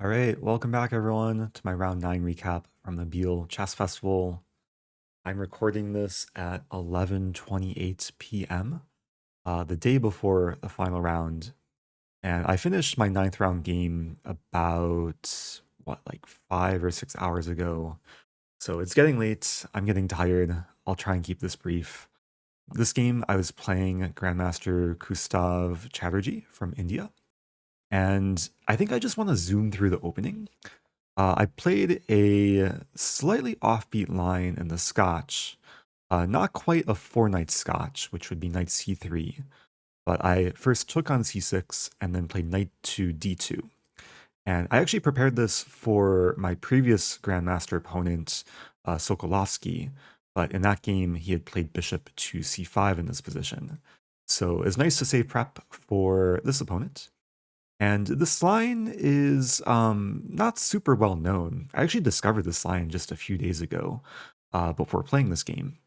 All right, welcome back everyone to my round 9 recap from the Biel Chess Festival. I'm recording this at 11:28 p.m., the day before the final round, and I finished my ninth round game about, like 5 or 6 hours ago. So it's getting late, I'm getting tired, I'll try and keep this brief. This game, I was playing Grandmaster Koustav Chatterjee from India, and I think I just want to zoom through the opening. I played a slightly offbeat line in the Scotch, not quite a four-knight Scotch, which would be knight c3, but I first took on c6 and then played knight to d2. And I actually prepared this for my previous Grandmaster opponent, Sokolovsky, but in that game he had played bishop to c5 in this position. So it's nice to save prep for this opponent. And this line is not super well known. I actually discovered this line just a few days ago before playing this game.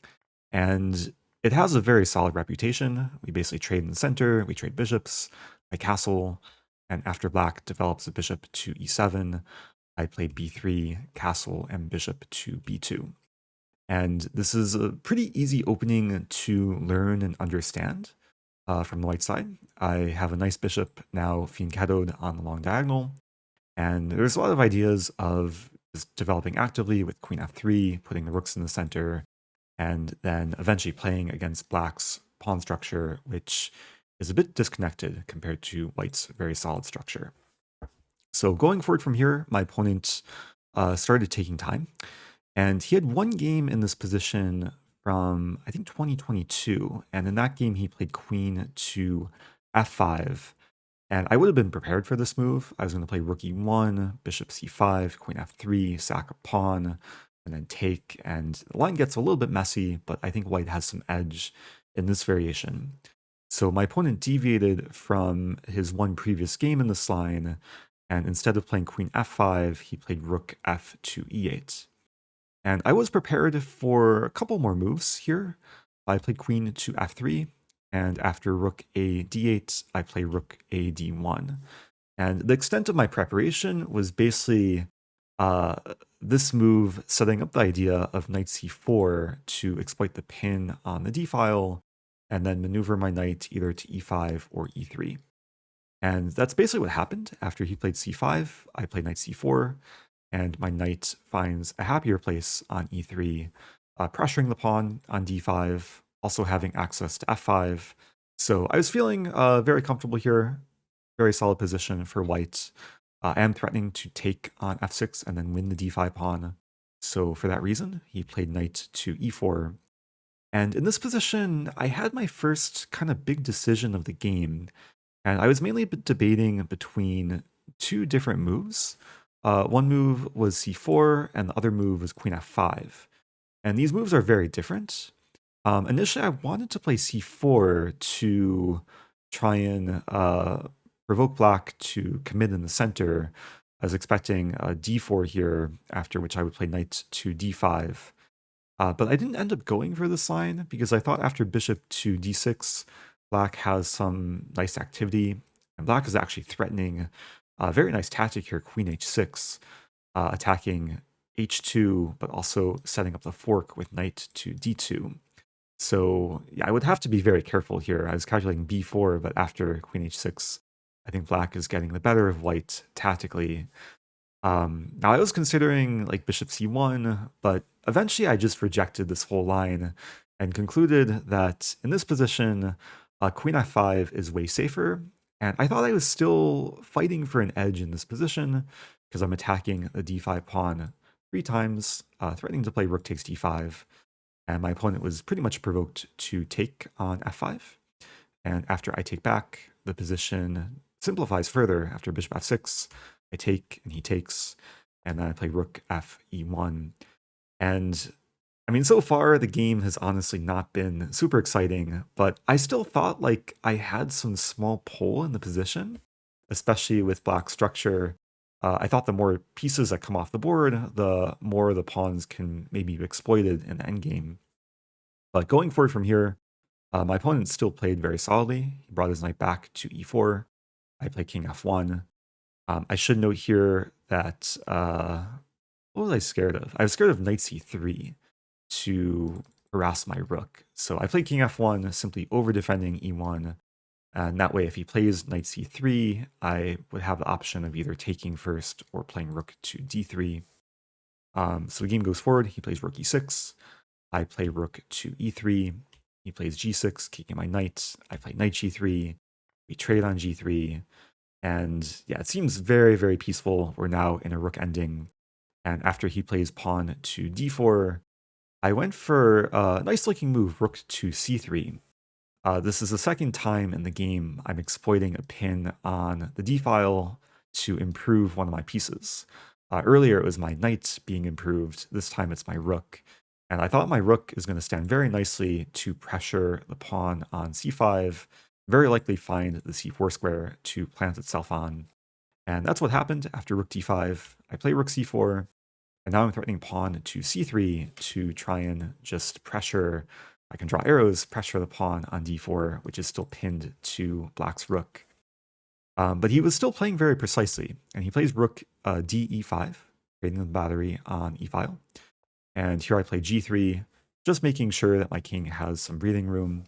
And it has a very solid reputation. We basically trade in the center, we trade bishops, I castle, and after black develops a bishop to e7, I play b3, castle, and bishop to b2. And this is a pretty easy opening to learn and understand from the white side. I have a nice bishop now fianchettoed on the long diagonal, and there's a lot of ideas of just developing actively with queen f3, putting the rooks in the center, and then eventually playing against black's pawn structure, which is a bit disconnected compared to white's very solid structure. So going forward from here, my opponent started taking time, and he had one game in this position from, I think, 2022. And in that game, he played queen to f5. And I would have been prepared for this move. I was going to play rook e1, bishop c5, queen f3, sack a pawn, and then take. And the line gets a little bit messy, but I think white has some edge in this variation. So my opponent deviated from his one previous game in this line, and instead of playing queen f5, he played rook f to e8. And I was prepared for a couple more moves here. I played queen to f3, and after rook a d8, I play rook a d1. And the extent of my preparation was basically uh, this move setting up the idea of knight c4 to exploit the pin on the d file, and then maneuver my knight either to e5 or e3. And that's basically what happened. After he played c5, I played knight c4, and my knight finds a happier place on e3, pressuring the pawn on d5, also having access to f5. So I was feeling very comfortable here, very solid position for white. I am threatening to take on f6 and then win the d5 pawn. So for that reason, he played knight to e4. And in this position, I had my first kind of big decision of the game, and I was mainly debating between two different moves. One move was c4, and the other move was queen f5. And these moves are very different. Initially, I wanted to play c4 to try and provoke black to commit in the center. I was expecting d4 here, after which I would play knight to d5. But I didn't end up going for this line because I thought after bishop to d6, black has some nice activity, and black is actually threatening a very nice tactic here, queen h6, attacking h2, but also setting up the fork with knight to d2. So yeah, I would have to be very careful here. I was calculating b4, but after queen h6, I think black is getting the better of white tactically. Now I was considering like bishop c1, but eventually I just rejected this whole line and concluded that in this position, queen f5 is way safer. And I thought I was still fighting for an edge in this position because I'm attacking the d5 pawn 3 times, threatening to play rook takes d5. And my opponent was pretty much provoked to take on f5. And after I take back, the position simplifies further. After bishop f6, I take and he takes, and then I play rook f e1. And I mean, so far the game has honestly not been super exciting, but I still thought like I had some small pull in the position, especially with black structure. I thought the more pieces that come off the board, the more the pawns can maybe be exploited in the endgame. But going forward from here, my opponent still played very solidly. He brought his knight back to e4. I play king f1. I should note here that what was I scared of? I was scared of knight c3 to harass my rook. So I played king f1, simply over defending e1. And that way, if he plays knight c3, I would have the option of either taking first or playing rook to d3. So the game goes forward. He plays rook e6. I play rook to e3. He plays g6, kicking my knight. I play knight g3. We trade on g3. And yeah, it seems very, very peaceful. We're now in a rook ending. And after he plays pawn to d4, I went for a nice looking move, rook to c3. This is the second time in the game I'm exploiting a pin on the d-file to improve one of my pieces. Earlier it was my knight being improved, this time it's my rook. And I thought my rook is going to stand very nicely to pressure the pawn on c5, very likely find the c4 square to plant itself on. And that's what happened after rook d5. I play rook c4, and now I'm threatening pawn to c3 to try and just pressure. I can draw arrows, pressure the pawn on d4, which is still pinned to black's rook. But he was still playing very precisely, and he plays rook de5, creating the battery on e-file. And here I play g3, just making sure that my king has some breathing room.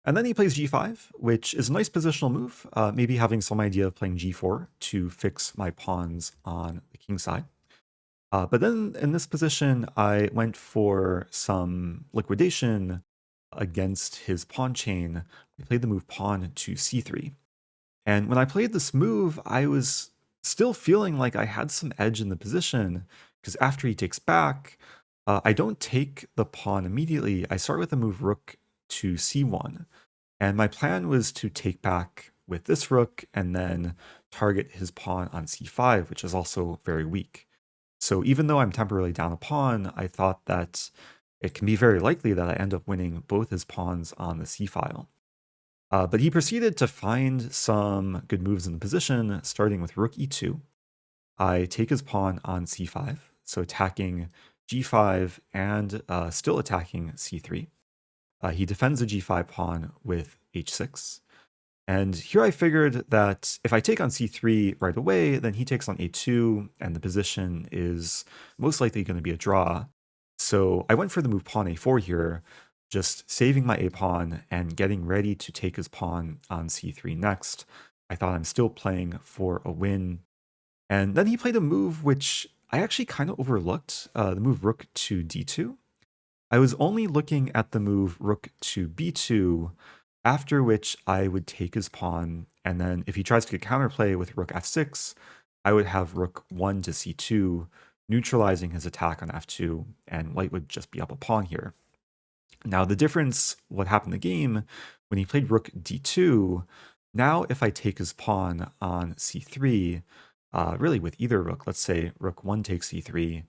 And then he plays g5, which is a nice positional move, maybe having some idea of playing g4 to fix my pawns on the king side. But then in this position, I went for some liquidation against his pawn chain. I played the move pawn to c3. And when I played this move, I was still feeling like I had some edge in the position, because after he takes back, I don't take the pawn immediately. I start with the move rook to c1. And my plan was to take back with this rook and then target his pawn on c5, which is also very weak. So even though I'm temporarily down a pawn, I thought that it can be very likely that I end up winning both his pawns on the c-file. But he proceeded to find some good moves in the position, starting with rook e2. I take his pawn on c5, so attacking g5 and still attacking c3. He defends the g5 pawn with h6. And here I figured that if I take on c3 right away, then he takes on a2, and the position is most likely going to be a draw. So I went for the move pawn a4 here, just saving my a-pawn and getting ready to take his pawn on c3 next. I thought I'm still playing for a win. And then he played a move which I actually kind of overlooked, the move rook to d2. I was only looking at the move rook to b2, after which I would take his pawn, and then if he tries to get counterplay with rook f6, I would have rook 1 to c2, neutralizing his attack on f2, and white would just be up a pawn here. Now the difference, what happened in the game, when he played rook d2, now if I take his pawn on c3, really with either rook, let's say rook 1 takes c3,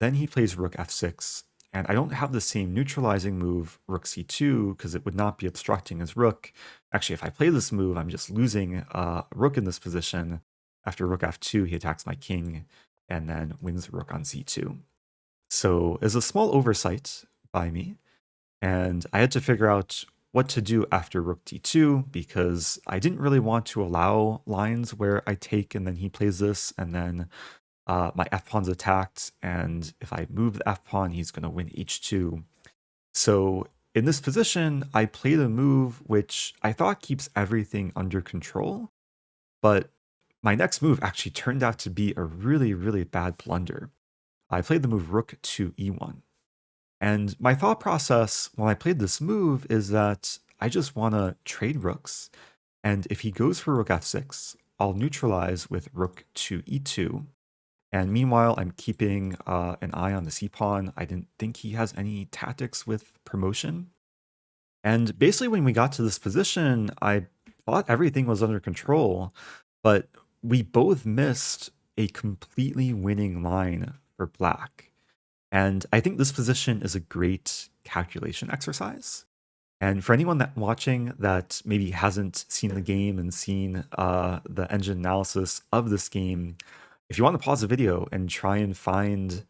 then he plays rook f6, and I don't have the same neutralizing move, rook c2, because it would not be obstructing his rook. Actually, if I play this move, I'm just losing a rook in this position. After rook f2, he attacks my king, and then wins the rook on c2. So it's a small oversight by me, and I had to figure out what to do after rook d2, because I didn't really want to allow lines where I take and then he plays this, and then my f-pawn's attacked, and if I move the f-pawn, he's going to win h2. So in this position, I played a move which I thought keeps everything under control, but my next move actually turned out to be a really, really bad blunder. I played the move rook to e1. And my thought process when I played this move is that I just want to trade rooks, and if he goes for rook f6, I'll neutralize with rook to e2. And meanwhile, I'm keeping an eye on the c-pawn. I didn't think he has any tactics with promotion. And basically, when we got to this position, I thought everything was under control, but we both missed a completely winning line for black. And I think this position is a great calculation exercise. And for anyone that watching that maybe hasn't seen the game and seen the engine analysis of this game, if you want to pause the video and try and find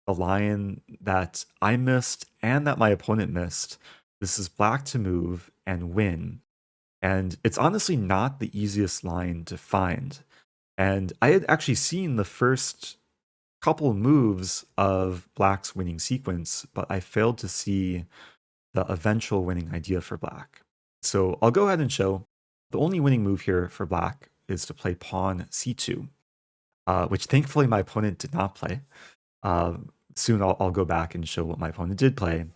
the line that I missed and that my opponent missed, this is black to move and win. And it's honestly not the easiest line to find. And I had actually seen the first couple moves of Black's winning sequence, but I failed to see the eventual winning idea for Black. So I'll go ahead and show the only winning move here for Black is to play pawn c2, which thankfully my opponent did not play. Uh, Soon I'll go back and show what my opponent did play.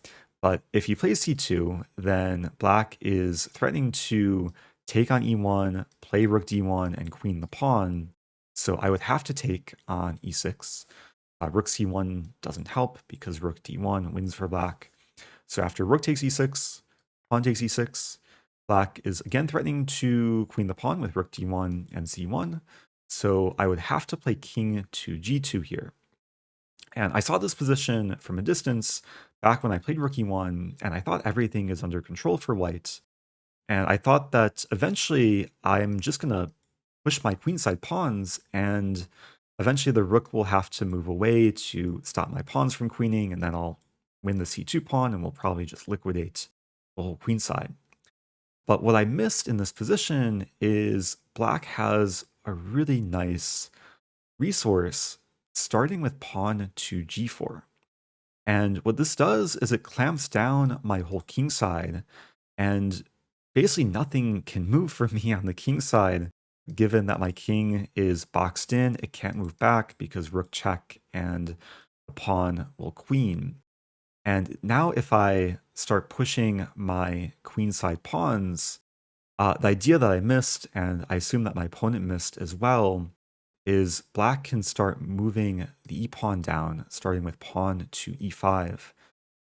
But if he plays c2, then Black is threatening to take on e1, play rook d1, and queen the pawn. So I would have to take on e6. Rook c1 doesn't help because rook d1 wins for Black. So after rook takes e6, pawn takes e6, Black is again threatening to queen the pawn with rook d1 and c1. So I would have to play king to g2 here. And I saw this position from a distance back when I played rook e1, and I thought everything is under control for white. And I thought that eventually I'm just going to push my queenside pawns, and eventually the rook will have to move away to stop my pawns from queening, and then I'll win the c2 pawn, and we'll probably just liquidate the whole queenside. But what I missed in this position is Black has a really nice resource starting with pawn to g4. And what this does is it clamps down my whole king side, and basically nothing can move for me on the king side, given that my king is boxed in. It can't move back because rook check and the pawn will queen. And now if I start pushing my queenside pawns, the idea that I missed, and I assume that my opponent missed as well, is Black can start moving the e-pawn down, starting with pawn to e5.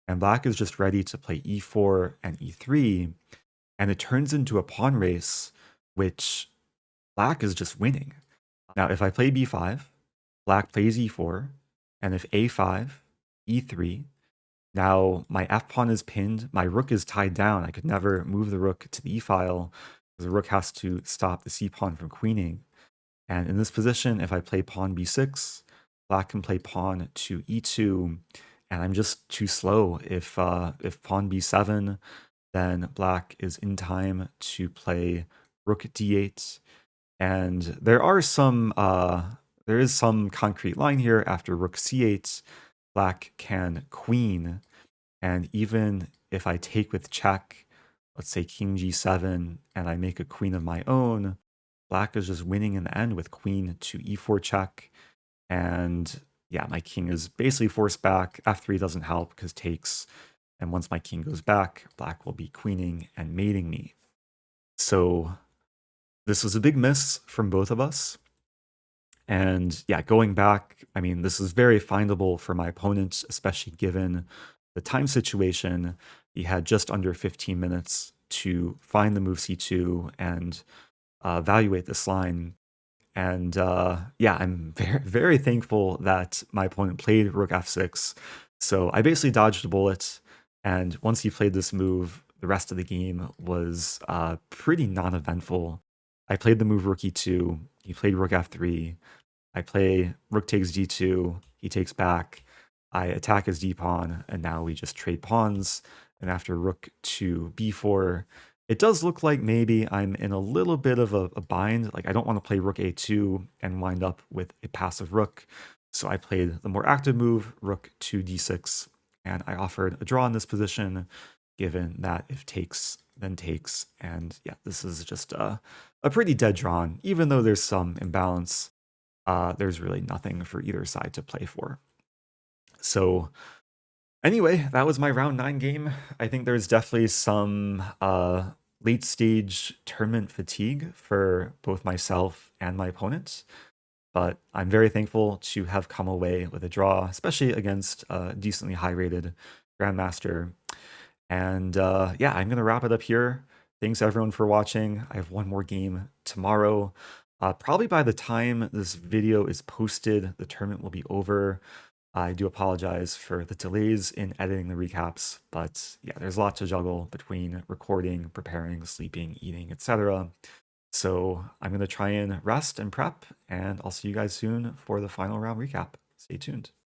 And Black is just ready to play e4 and e3, and it turns into a pawn race, which Black is just winning. Now, if I play b5, Black plays e4, and if a5, e3, now my f-pawn is pinned, my rook is tied down. I could never move the rook to the e-file, because the rook has to stop the c-pawn from queening. And in this position, if I play pawn b6, Black can play pawn to e2, and I'm just too slow. If pawn b7, then Black is in time to play rook d8. And there is some concrete line here. After rook c8, Black can queen. And even if I take with check, let's say king g7, and I make a queen of my own, Black is just winning in the end with queen to e4 check. And yeah, my king is basically forced back. f3 doesn't help because takes. And once my king goes back, Black will be queening and mating me. So this was a big miss from both of us. And yeah, going back, I mean, this is very findable for my opponent, especially given the time situation. He had just under 15 minutes to find the move c2 and evaluate this line. And yeah, I'm very, very thankful that my opponent played rook f6. So I basically dodged a bullet. And once he played this move, the rest of the game was pretty non-eventful. I played the move rook e2. He played rook f3. I play rook takes d2. He takes back. I attack his d-pawn, and now we just trade pawns. And after rook to b4, it does look like maybe I'm in a little bit of a bind. Like I don't want to play rook a2 and wind up with a passive rook. So I played the more active move, rook to d6, and I offered a draw in this position, given that if takes, then takes. And yeah, this is just a pretty dead draw. Even though there's some imbalance, there's really nothing for either side to play for. So anyway, that was my round 9 game. I think there's definitely some late stage tournament fatigue for both myself and my opponents, but I'm very thankful to have come away with a draw, especially against a decently high rated Grandmaster. And yeah, I'm going to wrap it up here. Thanks everyone for watching. I have one more game tomorrow. Probably by the time this video is posted, the tournament will be over. I do apologize for the delays in editing the recaps, but yeah, there's a lot to juggle between recording, preparing, sleeping, eating, etc. So I'm going to try and rest and prep, and I'll see you guys soon for the final round recap. Stay tuned.